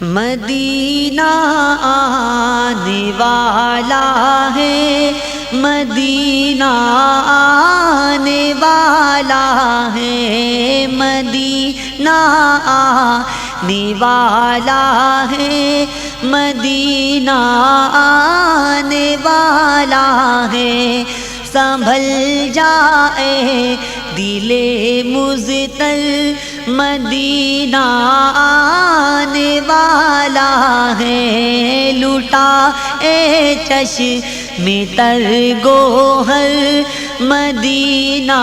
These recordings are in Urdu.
مدینہ آنے والا ہے، مدینہ آنے والا ہے، مدینہ آنے والا ہے، مدینہ آنے والا ہے۔ سنبھل جائے دل مضطر، مدینہ آنے والا ہے۔ لٹا اے چشم تر گوہر، مدینہ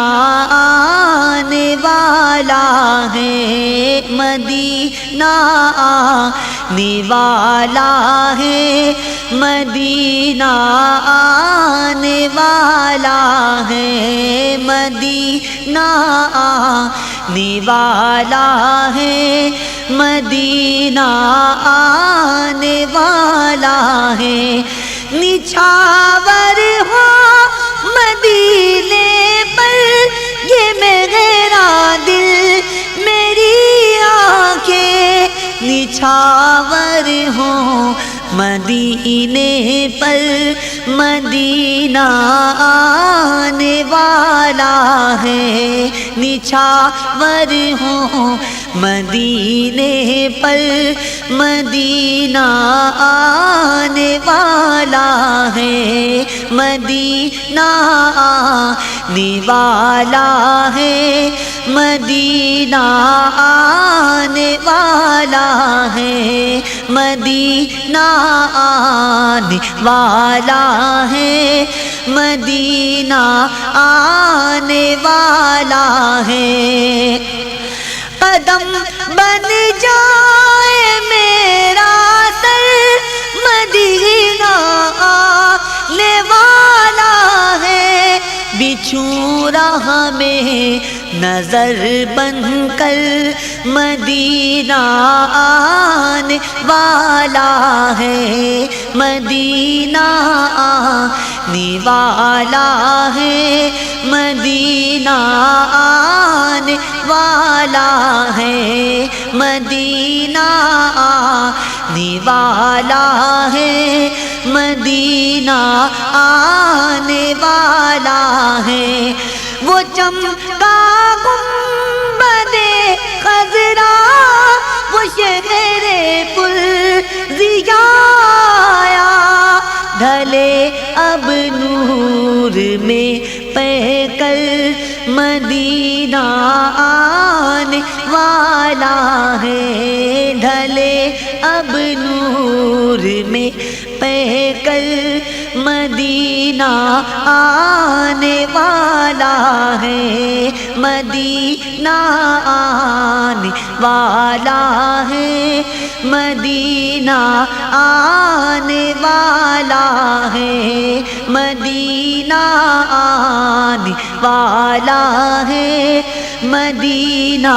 آنے والا ہے، مدینہ آنے والا ہے، مدینہ آنے والا ہے، مدینہ آنے والا ہے، مدینہ آنے والا ہے۔ نچھاور ہو مدینے پر یہ میرا دل میری آنکھیں، نچھاور ہو مدینے پر مدینہ آنے والا ہے۔ نچھاور ہو مدینے پر مدینہ آنے والا ہے، مدینہ آنے والا ہے، مدینہ آنے والا ہے، مدینہ آنے والا ہے، مدینہ آنے والا ہے۔ قدم بن جائے میرا سر، مدینہ آنے والا ہے۔ بچھوں راہ میں نظر بن کر مدینہ آنے والا ہے، مدینہ آنے والا ہے، مدینہ آنے والا ہے، مدینہ آنے والا ہے، مدینہ آنے والا ہے۔ وہ چمکا گنبد خضرا، وہ شہر پرضیاء، ڈھلے اب نور میں پہ کر مدینہ آنے والا ہے، ڈھلے اب نور میں پہ کر مدینہ آنے والا ہے، مدینہ آنے والا ہے، مدینہ آنے والا ہے، مدینہ آنے والا ہے، مدینہ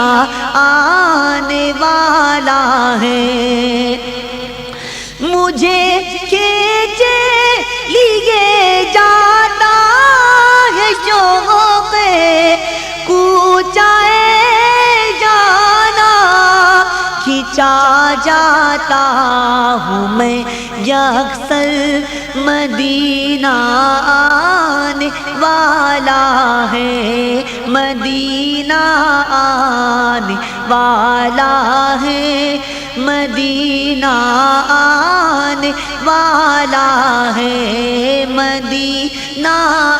آنے والا ہے۔ مجھے کھینچے لیے جاتا ہے شوق کوچہ جانا، کھینچا جاتا ہوں میں یکسر مدینہ آنے والا ہے، مدینہ آنے والا ہے، مدینہ آنے والا ہے، مدینہ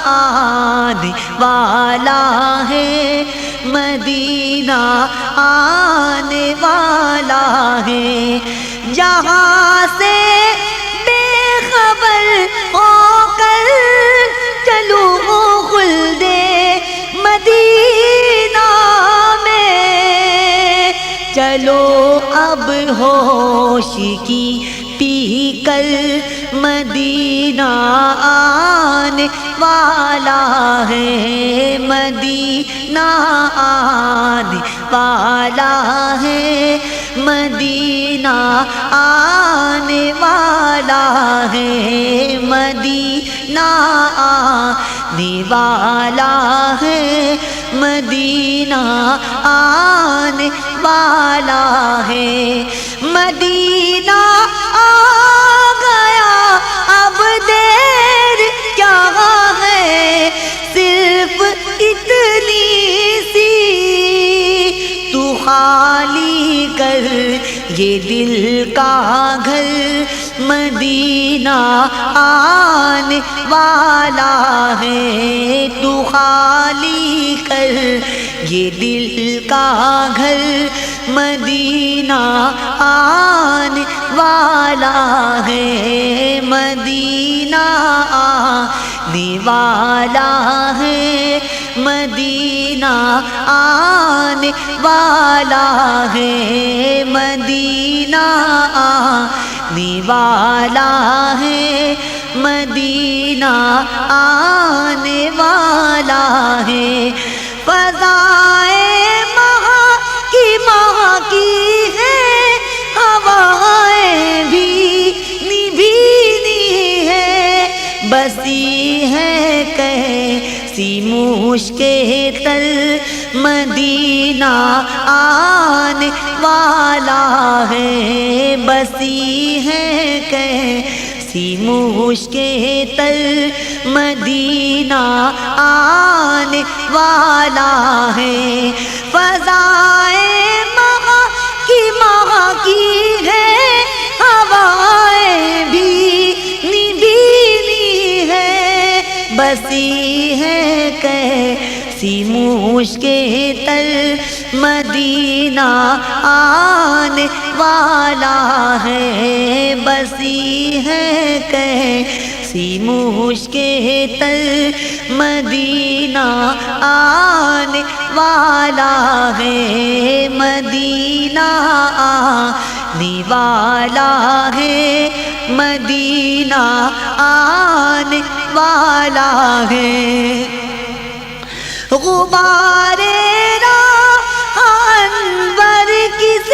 آنے والا ہے، مدینہ آنے والا ہے۔ جہاں سے بے خبر ہو کر چلوں خلد مدینہ میں، چلو اب ہوش کی پی کر مدینہ آنے والا ہے، مدینہ آنے والا ہے، مدینہ آنے والا ہے، مدینہ آنے والا ہے، مدینہ آنے والا ہے، مدینہ آ گیا اب دیر کیا ہے، صرف اتنی سی تو خالی کر یہ دل کا گھر، مدینہ آنے والا ہے، تو خالی کر یہ دل کا گھر، مدینہ آنے والا ہے، مدینہ آنے والا ہے، مدینہ آنے والا ہے، مدینہ آنے والا ہے، مدینہ آنے والا ہے، فضائیں ماہ کی ہے، ہوائیں بھی نبھینی ہے، بسی ہے کیسی مشکیں تر، مدینہ آنے والا ہے، بسی ہے کیسی مشکیں تر، مدینہ آنے والا ہے، فضائیں ماہ کی ہے، ہوائیں بھی نبھینی ہے، بسی ہے کیسی مشکیں تر، مدینہ آنے والا ہے، بسی ہے کیسی مشکیں تر، مدینہ آنے والا ہے، مدینہ آنے والا ہے، مدینہ آنے والا ہے، غبار راہ انور کس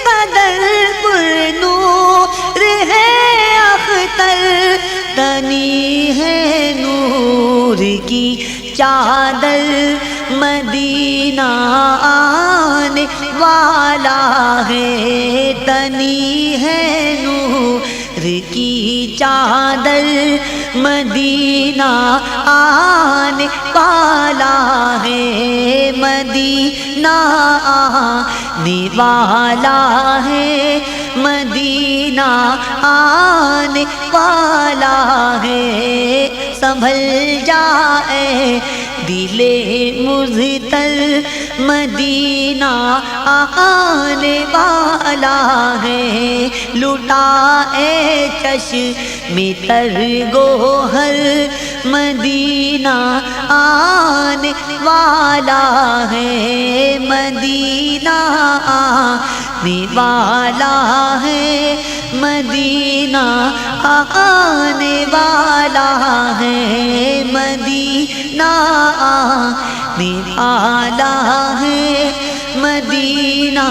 قدر پر نور ہے اختر، تنی ہے نور کی چادر، مدینہ آنے والا ہے، تنی ہے نور کی چادر، مدینہ آنے والا ہے، مدینہ آنے والا ہے، مدینہ آنے والا ہے، سنبھل جائے دل مضطر، مدینہ آنے والا ہے، لٹائے چشم تر گوہر، مدینہ آنے والا ہے، مدینہ آنے والا ہے، مدینہ آنے والا ہے، مدینہ آنے والا ہے، مدینہ